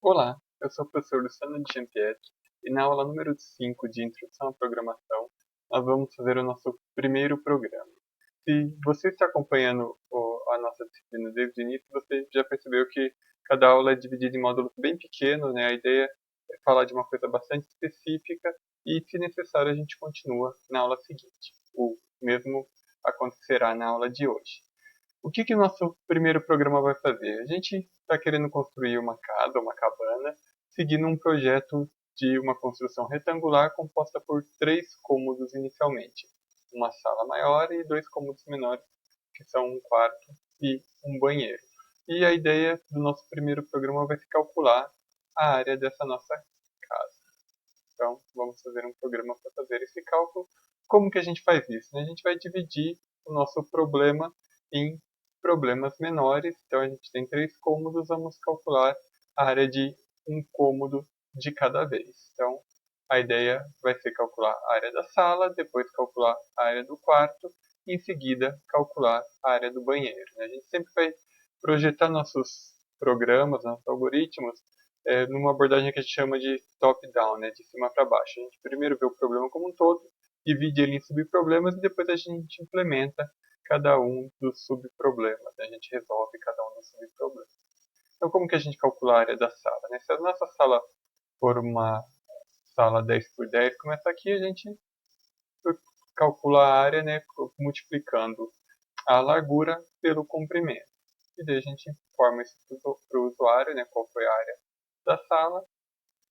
Olá, eu sou o professor Luciano de Giampietri e na aula número 5 de Introdução à Programação nós vamos fazer o nosso primeiro programa. Se você está acompanhando a nossa disciplina desde o início, você já percebeu que cada aula é dividida em módulos bem pequenos, né? A ideia é falar de uma coisa bastante específica e, se necessário, a gente continua na aula seguinte. O mesmo acontecerá na aula de hoje. O que o nosso primeiro programa vai fazer? A gente está querendo construir uma casa, uma cabana, seguindo um projeto de uma construção retangular composta por 3 cômodos inicialmente. Uma sala maior e 2 cômodos menores, que são um quarto e um banheiro. E a ideia do nosso primeiro programa vai ser calcular a área dessa nossa casa. Então, vamos fazer um programa para fazer esse cálculo. Como que a gente faz isso? A gente vai dividir o nosso problema em problemas menores. Então, a gente tem 3 cômodos, vamos calcular a área de um cômodo de cada vez. Então, a ideia vai ser calcular a área da sala, depois calcular a área do quarto, e em seguida calcular a área do banheiro. A gente sempre vai projetar nossos programas, nossos algoritmos, numa abordagem que a gente chama de top-down, né, de cima para baixo. A gente primeiro vê o problema como um todo, divide ele em subproblemas e depois a gente implementa cada um dos subproblemas, né? A gente resolve cada um dos subproblemas. Então, como que a gente calcula a área da sala? Né? Se a nossa sala for uma sala 10 por 10, começa aqui, a gente calcula a área, né, multiplicando a largura pelo comprimento. E daí a gente informa isso para o usuário, né, qual foi a área da sala.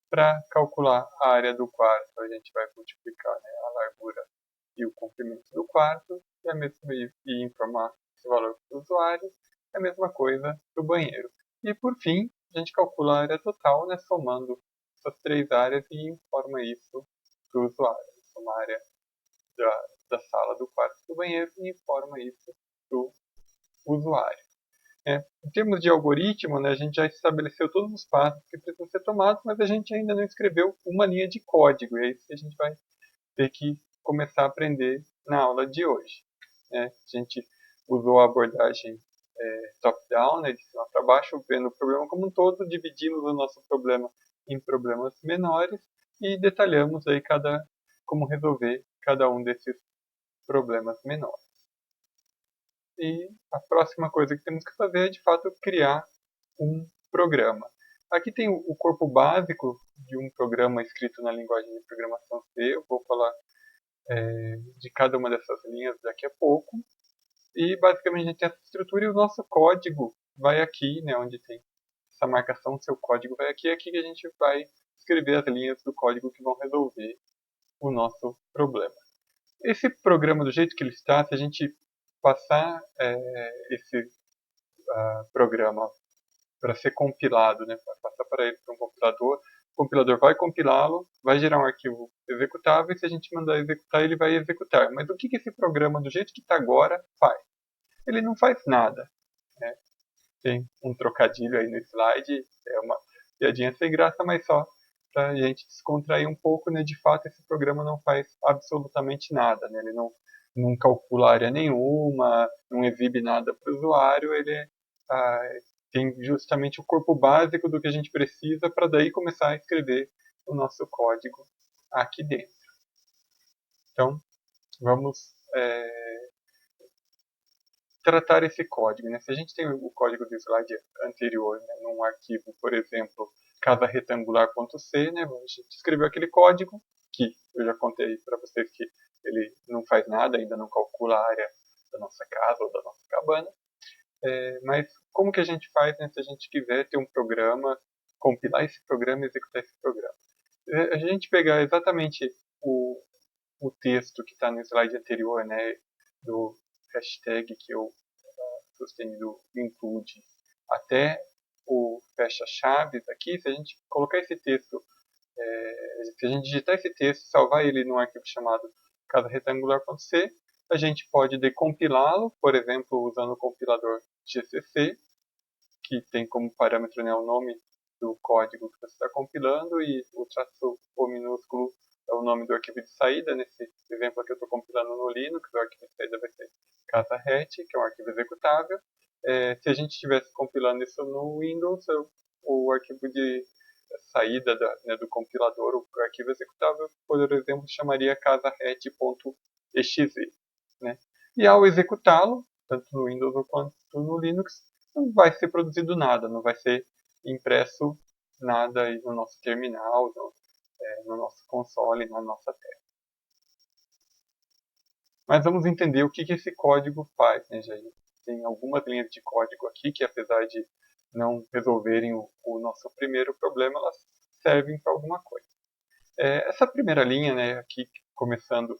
Para calcular a área do quarto, a gente vai multiplicar, né, a largura e o comprimento do quarto e informar esse valor para o usuário. É a mesma coisa para o banheiro. E por fim, a gente calcula a área total, né, somando essas 3 áreas e informa isso para o usuário. Soma a área da sala, do quarto e do banheiro e informa isso para o usuário. Em termos de algoritmo, né, a gente já estabeleceu todos os passos que precisam ser tomados, mas a gente ainda não escreveu uma linha de código. E é isso que a gente vai ter que começar a aprender na aula de hoje. A gente usou a abordagem top-down, né, de cima para baixo, vendo o problema como um todo, dividimos o nosso problema em problemas menores e detalhamos aí como resolver cada um desses problemas menores. E a próxima coisa que temos que fazer é, de fato, criar um programa. Aqui tem o corpo básico de um programa escrito na linguagem de programação C. Eu vou falar de cada uma dessas linhas daqui a pouco. E basicamente a gente tem essa estrutura e o nosso código vai aqui, né, onde tem essa marcação, seu código vai aqui. É aqui que a gente vai escrever as linhas do código que vão resolver o nosso problema. Esse programa, do jeito que ele está, se a gente passar esse programa para ser compilado, né, para passar para ele para um compilador, o compilador vai compilá-lo, vai gerar um arquivo executável e se a gente mandar executar, ele vai executar. Mas o que esse programa, do jeito que está agora, faz? Ele não faz nada. Né? Tem um trocadilho aí no slide, é uma piadinha sem graça, mas só para a gente descontrair um pouco, né? De fato, esse programa não faz absolutamente nada, né? Ele não calcula área nenhuma, não exibe nada para o usuário, ele ah, tem justamente o corpo básico do que a gente precisa para daí começar a escrever o nosso código aqui dentro. Então, vamos tratar esse código. Né? Se a gente tem o código do slide anterior, né, num arquivo, por exemplo, casaretangular.c, né, a gente escreveu aquele código, que eu já contei para vocês que ele não faz nada, ainda não calcula a área da nossa casa ou da nossa cabana. Mas como que a gente faz, né, se a gente quiser ter um programa, compilar esse programa e executar esse programa? A gente pegar exatamente o texto que está no slide anterior, né, do hashtag que eu sustento do include até o fecha-chaves aqui, se a gente colocar esse texto, se a gente digitar esse texto, salvar ele num arquivo chamado casaretangular.c, a gente pode decompilá-lo, por exemplo, usando o compilador GCC, que tem como parâmetro, né, o nome do código que você está compilando e o traço O minúsculo é o nome do arquivo de saída. Nesse exemplo aqui eu estou compilando no Linux, o arquivo de saída vai ser casaret, que é um arquivo executável. Se a gente estivesse compilando isso no Windows, o arquivo de saída do compilador, o arquivo executável, por exemplo, chamaria casaret.exe, né? E ao executá-lo, tanto no Windows quanto no Linux, não vai ser produzido nada, não vai ser impresso nada aí no nosso terminal, no nosso console, na nossa tela. Mas vamos entender o que esse código faz, né, Jair? Tem algumas linhas de código aqui que, apesar de não resolverem o nosso primeiro problema, elas servem para alguma coisa. Essa primeira linha, né, aqui começando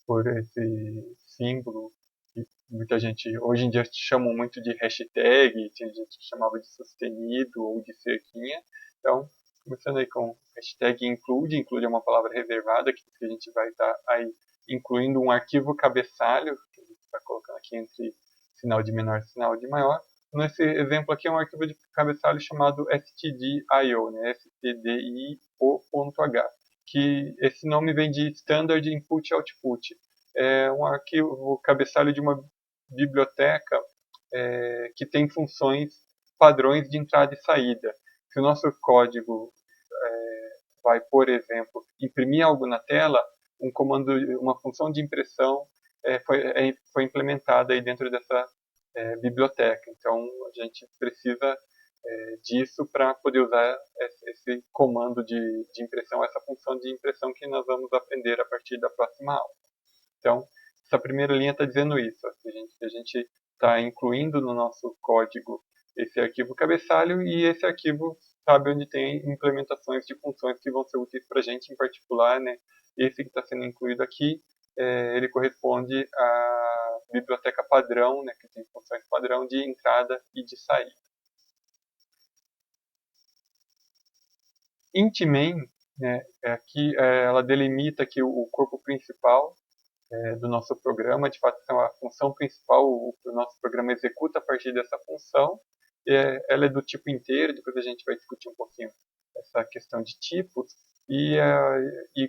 por esse símbolo que muita gente hoje em dia chama muito de hashtag, tinha gente que chamava de sustenido ou de cerquinha. Então, começando aí com hashtag include é uma palavra reservada que a gente vai estar aí incluindo um arquivo cabeçalho, que a gente está colocando aqui entre sinal de menor e sinal de maior. Nesse exemplo aqui é um arquivo de cabeçalho chamado stdio, né, stdio.h, que esse nome vem de Standard Input Output. É um arquivo cabeçalho de uma biblioteca que tem funções padrões de entrada e saída. Se o nosso código vai, por exemplo, imprimir algo na tela, um comando, uma função de impressão foi implementada aí dentro dessa biblioteca. Então, a gente precisa disso para poder usar esse comando de impressão, essa função de impressão que nós vamos aprender a partir da próxima aula. Então, essa primeira linha está dizendo isso, a gente está incluindo no nosso código esse arquivo cabeçalho e esse arquivo sabe onde tem implementações de funções que vão ser úteis para a gente, em particular, né? Esse que está sendo incluído aqui, ele corresponde à biblioteca padrão, né, que tem funções padrão de entrada e de saída. Int main, né, aqui ela delimita aqui o corpo principal do nosso programa. De fato, é a função principal, o nosso programa executa a partir dessa função. Ela é do tipo inteiro, depois a gente vai discutir um pouquinho essa questão de tipos. E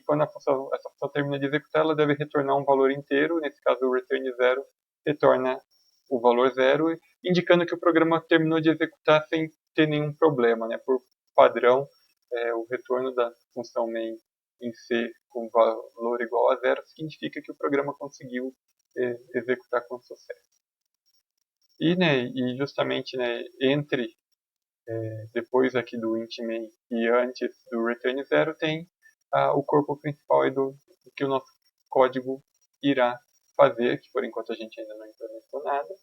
quando essa função termina de executar, ela deve retornar um valor inteiro, nesse caso o return 0 retorna o valor 0, indicando que o programa terminou de executar sem ter nenhum problema, né? Por padrão, o retorno da função main em C com valor igual a 0 significa que o programa conseguiu executar com sucesso. E justamente, né, depois aqui do int main e antes do return 0 tem o corpo principal do que o nosso código irá fazer, que por enquanto a gente ainda não implementou nada.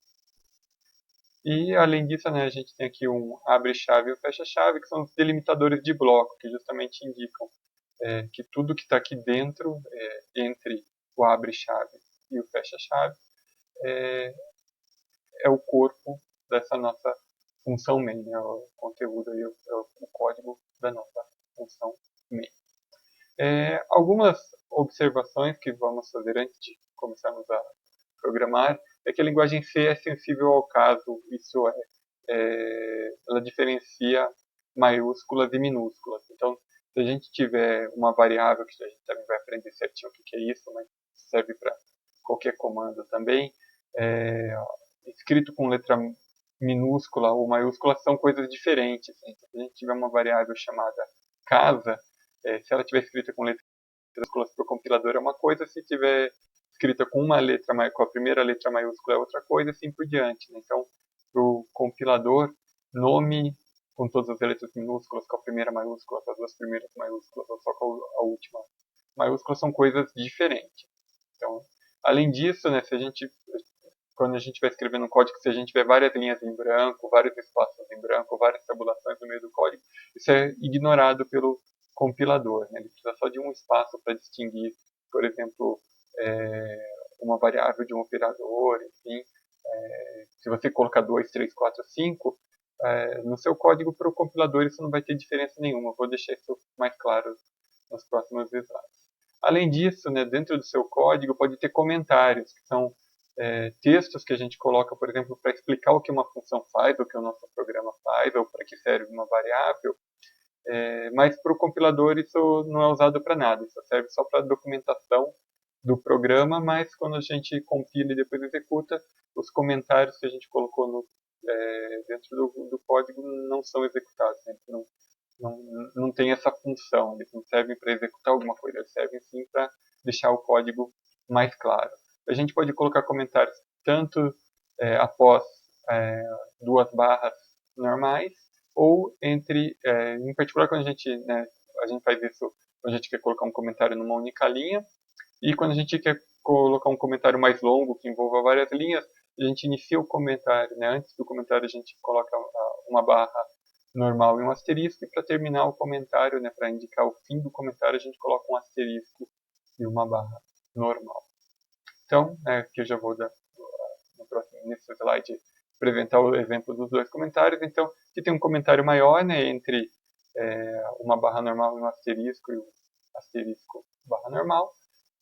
E além disso, né, a gente tem aqui um abre-chave e um fecha-chave, que são os delimitadores de bloco, que justamente indicam que tudo que está aqui dentro, entre o abre-chave e o fecha-chave, é o corpo dessa nossa função main, né? O conteúdo aí, o código da nossa função main. Algumas observações que vamos fazer antes de começarmos a programar é que a linguagem C é sensível ao caso, isso ela diferencia maiúsculas e minúsculas. Então, se a gente tiver uma variável, que a gente também vai aprender certinho o que é isso, mas serve para qualquer comando também, escrito com letra minúscula ou maiúscula são coisas diferentes. Né? Se a gente tiver uma variável chamada casa, se ela tiver escrita com letras minúsculas para o compilador é uma coisa, se tiver escrita com uma letra, com a primeira letra maiúscula é outra coisa, assim por diante. Né? Então, para o compilador, nome com todas as letras minúsculas, com a primeira maiúscula, com as duas primeiras maiúsculas, ou só com a última maiúscula, são coisas diferentes. Então, além disso, né, quando a gente vai escrevendo um código, se a gente tiver várias linhas em branco, vários espaços em branco, várias tabulações no meio do código, isso é ignorado pelo compilador. Né? Ele precisa só de um espaço para distinguir, por exemplo, uma variável de um operador, enfim. Se você colocar 2, 3, 4, 5, no seu código para o compilador isso não vai ter diferença nenhuma. Vou deixar isso mais claro nos próximos slides. Além disso, né, dentro do seu código pode ter comentários, que são textos que a gente coloca, por exemplo, para explicar o que uma função faz, o que o nosso programa faz, ou para que serve uma variável. Mas para o compilador isso não é usado para nada, isso serve só para documentação do programa, mas quando a gente compila e depois executa, os comentários que a gente colocou dentro do código não são executados, né? não não têm essa função, eles não servem para executar alguma coisa, eles servem sim para deixar o código mais claro. A gente pode colocar comentários tanto após duas barras normais, ou entre, em particular quando a gente faz isso quando a gente quer colocar um comentário numa única linha, e quando a gente quer colocar um comentário mais longo, que envolva várias linhas, a gente inicia o comentário, né? Antes do comentário a gente coloca uma barra normal e um asterisco, e para terminar o comentário, né, para indicar o fim do comentário, a gente coloca um asterisco e uma barra normal. Então, aqui eu já vou dar no próximo, nesse slide, apresentar o exemplo dos dois comentários. Então, aqui tem um comentário maior, né, entre uma barra normal e um asterisco, e o asterisco barra normal.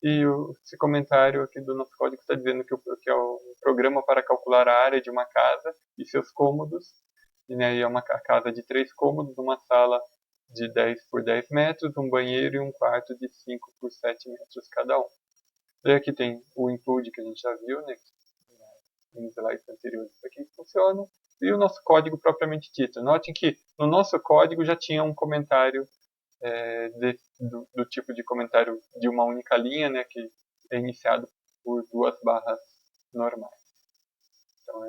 E esse comentário aqui do nosso código está dizendo que é um programa para calcular a área de uma casa e seus cômodos. E, né, é uma casa de 3 cômodos, uma sala de 10 por 10 metros, um banheiro e um quarto de 5 por 7 metros cada um. Daí aqui tem o include que a gente já viu, né? Nos slides anteriores isso aqui funciona. E o nosso código propriamente dito. Notem que no nosso código já tinha um comentário do tipo de comentário de uma única linha, né? Que é iniciado por duas barras normais. Então,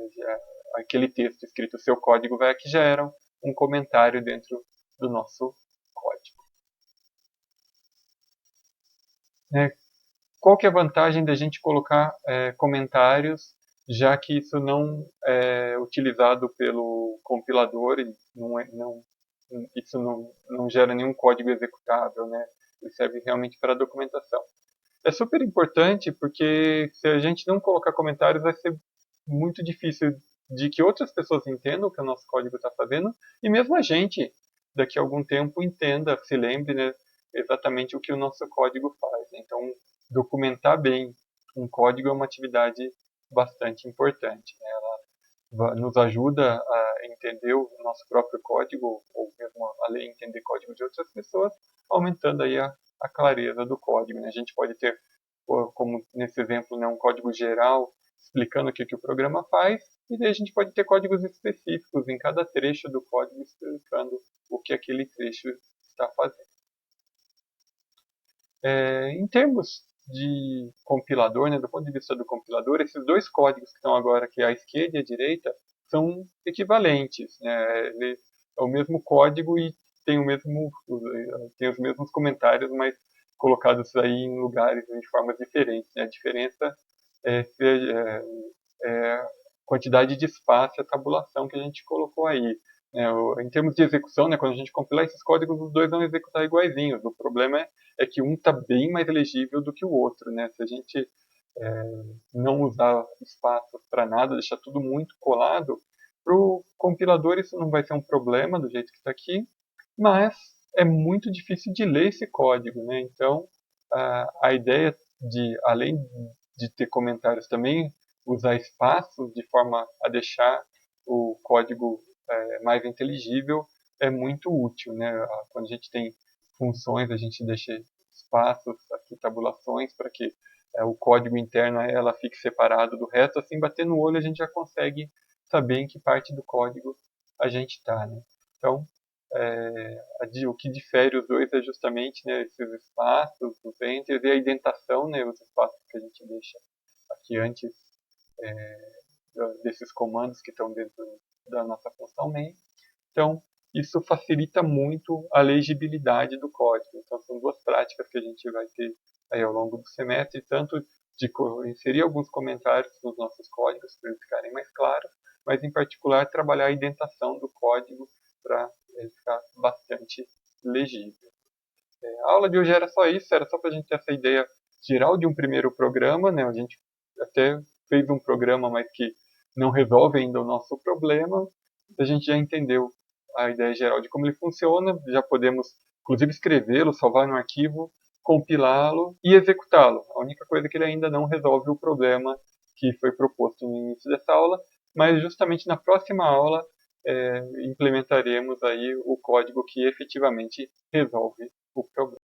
aquele texto escrito seu código vai aqui já era um comentário dentro do nosso código. Qual que é a vantagem da gente colocar comentários, já que isso não é utilizado pelo compilador e isso não gera nenhum código executável, né? Ele serve realmente para documentação. É super importante porque se a gente não colocar comentários vai ser muito difícil de que outras pessoas entendam o que o nosso código está fazendo, e mesmo a gente, daqui a algum tempo, entenda, se lembre, né, exatamente o que o nosso código faz. Então, documentar bem um código é uma atividade bastante importante, né? Ela nos ajuda a entender o nosso próprio código, ou mesmo a entender código de outras pessoas, aumentando aí a clareza do código, né? A gente pode ter, como nesse exemplo, né, um código geral explicando o que o programa faz, e daí a gente pode ter códigos específicos em cada trecho do código explicando o que aquele trecho está fazendo. Em termos de compilador, né, do ponto de vista do compilador, esses dois códigos que estão agora aqui à esquerda e à direita são equivalentes, né? Ele é o mesmo código e tem tem os mesmos comentários, mas colocados aí em lugares de formas diferentes, né? A diferença é a quantidade de espaço e a tabulação que a gente colocou aí. Em termos de execução, né, quando a gente compilar esses códigos, os dois vão executar iguaizinhos. O problema é que um está bem mais legível do que o outro, né? Se a gente não usar espaço para nada, deixar tudo muito colado, para o compilador isso não vai ser um problema do jeito que está aqui, mas é muito difícil de ler esse código, né? Então, a ideia de, além de ter comentários também, usar espaços de forma a deixar o código mais inteligível é muito útil, né? Quando a gente tem funções, a gente deixa espaços, aqui tabulações, para que o código interno ela fique separado do resto. Assim, bater no olho, a gente já consegue saber em que parte do código a gente está, né? Então, o que difere os dois é justamente, né, esses espaços, os enters e a indentação, né, os espaços que a gente deixa aqui antes desses comandos que estão dentro da nossa função main. Então, isso facilita muito a legibilidade do código. Então, são duas práticas que a gente vai ter aí ao longo do semestre, tanto de inserir alguns comentários nos nossos códigos para eles ficarem mais claros, mas em particular trabalhar a indentação do código para ele ficar bastante legível. A aula de hoje era só isso, era só para a gente ter essa ideia geral de um primeiro programa, né? A gente até fez um programa, mas que não resolve ainda o nosso problema. A gente já entendeu a ideia geral de como ele funciona, já podemos, inclusive, escrevê-lo, salvar no arquivo, compilá-lo e executá-lo. A única coisa é que ele ainda não resolve o problema que foi proposto no início dessa aula, mas justamente na próxima aula implementaremos aí o código que efetivamente resolve o problema.